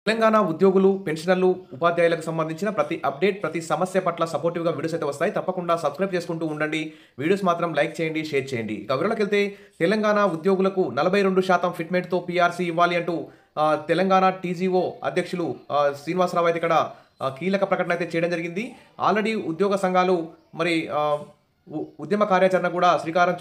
తెలంగాణ ఉద్యోగులు, పెన్షనర్లు, ఉపాధ్యాయులకు సంబంధించిన ప్రతి అప్డేట్, ప్రతి సమస్య పట్ల సపోర్టివ్‌గా వీడియోస్ అయితే వస్తాయి. తప్పకుండా సబ్స్క్రైబ్ చేసుకుంటూ ఉండండి. వీడియోస్ మాత్రం లైక్ చేయండి, షేర్ చేయండి. ఇక వివరాలకెళ్తే తెలంగాణ ఉద్యోగులకు 42% ఫిట్‌మెంట్‌తో పీఆర్సీ ఇవ్వాలి అంటూ తెలంగాణ టీజీఓ అధ్యక్షులు శ్రీనివాసరావు అయితే ఇక్కడ కీలక ప్రకటన అయితే చేయడం జరిగింది. ఆల్రెడీ ఉద్యోగ సంఘాలు మరి ఉద్యమ కార్యాచరణ కూడా శ్రీకారం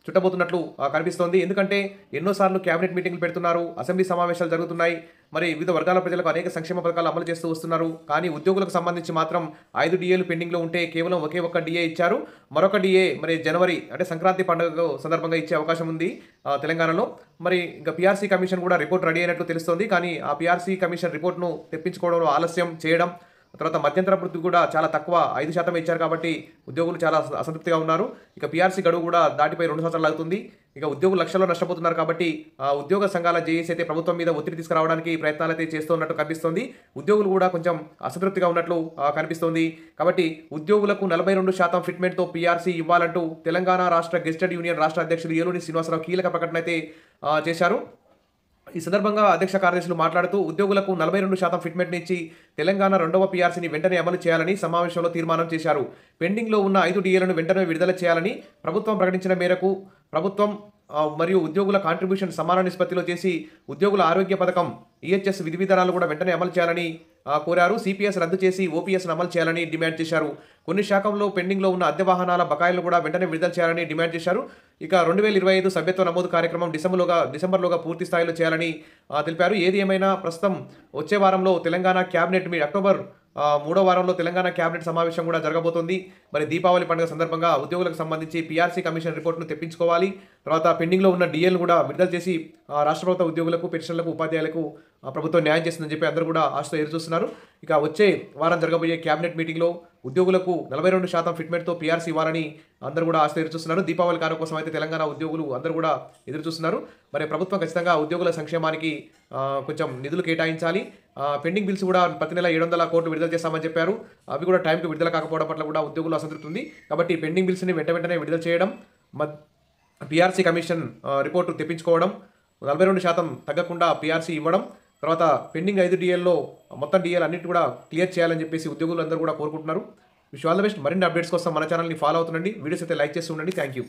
చుట్టబోతున్నట్లు కనిపిస్తోంది. ఎందుకంటే ఎన్నోసార్లు కేబినెట్ మీటింగ్లు పెడుతున్నారు, అసెంబ్లీ సమావేశాలు జరుగుతున్నాయి. మరి వివిధ వర్గాల ప్రజలకు అనేక సంక్షేమ పథకాలు అమలు చేస్తూ వస్తున్నారు. కానీ ఉద్యోగులకు సంబంధించి మాత్రం 5 డిఏలు పెండింగ్‌లో ఉంటే కేవలం ఒకే ఒక్క డిఏ ఇచ్చారు. మరొక డిఏ మరి జనవరి అంటే సంక్రాంతి పండుగ సందర్భంగా ఇచ్చే అవకాశం ఉంది తెలంగాణలో. మరి ఇంకా పీఆర్సీ కమిషన్ కూడా రిపోర్ట్ రెడీ అయినట్లు తెలుస్తోంది. కానీ ఆ పీఆర్సీ కమిషన్ రిపోర్ట్‌ను తెప్పించుకోవడంలో ఆలస్యం చేయడం, తర్వాత మధ్యంతర వృత్తి కూడా చాలా తక్కువ 5% ఇచ్చారు కాబట్టి ఉద్యోగులు చాలా అసంతృప్తిగా ఉన్నారు. ఇక పీఆర్సీ గడువు కూడా దాటిపోయి 2 సంవత్సరాలు అవుతుంది. ఇక ఉద్యోగులు లక్షల్లో నష్టపోతున్నారు కాబట్టి ఉద్యోగ సంఘాల జేఏసీ అయితే ప్రభుత్వం మీద ఒత్తిడి తీసుకురావడానికి ప్రయత్నాలు అయితే చేస్తున్నట్టు కనిపిస్తోంది. ఉద్యోగులు కూడా కొంచెం అసంతృప్తిగా ఉన్నట్లు కనిపిస్తోంది. కాబట్టి ఉద్యోగులకు 42% ఫిట్‌మెంట్‌తో పీఆర్సీ ఇవ్వాలంటూ తెలంగాణ రాష్ట్ర గెజిటెడ్ యూనియన్ రాష్ట్ర అధ్యక్షులు ఏలూరి శ్రీనివాసరావు కీలక ప్రకటన అయితే చేశారు. ఈ సందర్భంగా అధ్యక్ష కార్యదర్శులు మాట్లాడుతూ ఉద్యోగులకు 42% ఫిట్‌మెంట్‌ని ఇచ్చి తెలంగాణ రెండవ పీఆర్సీని వెంటనే అమలు చేయాలని సమావేశంలో తీర్మానం చేశారు. పెండింగ్‌లో ఉన్న 5 డిఏలను వెంటనే విడుదల చేయాలని ప్రభుత్వం ప్రకటించిన మేరకు ప్రభుత్వం మరియు ఉద్యోగుల కాంట్రిబ్యూషన్ సమాన నిష్పత్తిలో చేసి ఉద్యోగుల ఆరోగ్య పథకం, ఈహెచ్ఎస్ విధి విధానాలు కూడా వెంటనే అమలు చేయాలని కోరారు. సిపిఎస్ రద్దు చేసి ఓపీఎస్ను అమలు చేయాలని డిమాండ్ చేశారు. కొన్ని శాఖల్లో పెండింగ్‌లో ఉన్న అద్దె వాహనాల బకాయిలను కూడా వెంటనే విడుదల చేయాలని డిమాండ్ చేశారు. ఇక 2025 సభ్యత్వ నమోదు కార్యక్రమం డిసెంబర్లోగా పూర్తి స్థాయిలో చేయాలని తెలిపారు. ఏది ఏమైనా ప్రస్తుతం వచ్చే వారంలో తెలంగాణ క్యాబినెట్ అక్టోబర్ 3వ వారంలో తెలంగాణ క్యాబినెట్ సమావేశం కూడా జరగబోతోంది. మరి దీపావళి పండుగ సందర్భంగా ఉద్యోగులకు సంబంధించి పీఆర్సీ కమిషన్ రిపోర్ట్‌ను తెప్పించుకోవాలి. తర్వాత పెండింగ్‌లో ఉన్న డిఏలను కూడా విడుదల చేసి రాష్ట్ర ప్రభుత్వ ఉద్యోగులకు, పెన్షన్లకు, ఉపాధ్యాయులకు ప్రభుత్వం న్యాయం చేస్తుందని చెప్పి అందరూ కూడా ఆశతో ఎదురుచూస్తున్నారు. ఇక వచ్చే వారం జరగబోయే క్యాబినెట్ మీటింగ్‌లో ఉద్యోగులకు 42% ఫిట్‌మెంట్‌తో పీఆర్సీ ఇవ్వాలని అందరూ కూడా ఆశతో ఎదురుచూస్తున్నారు. దీపావళి కానుక కోసం అయితే తెలంగాణ ఉద్యోగులు అందరూ కూడా ఎదురుచూస్తున్నారు. మరి ప్రభుత్వం ఖచ్చితంగా ఉద్యోగుల సంక్షేమానికి కొంచెం నిధులు కేటాయించాలి. పెండింగ్ బిల్స్ కూడా ప్రతి నెల 700 కోట్లు విడుదల చేస్తామని చెప్పారు. అవి కూడా టైంకి విడుదల కాకపోవడం పట్ల కూడా ఉద్యోగులు అసంతృప్తి ఉంది. కాబట్టి పెండింగ్ బిల్స్‌ని వెంటనే విడుదల చేయడం, పీఆర్సీ కమిషన్ రిపోర్టు తెప్పించుకోవడం, 42% తగ్గకుండా పీఆర్సీ ఇవ్వడం, తర్వాత పెండింగ్ 5 డిఏల్లో మొత్తం డిఏలు అన్నిటి కూడా క్లియర్ చేయాలని చెప్పేసి ఉద్యోగులు అందరూ కూడా కోరుకుంటున్నారు. Wish all the best. మరిన్ని అప్డేట్స్ కోసం మన ఛానల్ని ఫాలో అవుతుండండి. వీడియోస్ అయితే లైక్ చేస్తూ ఉండండి. Thank you.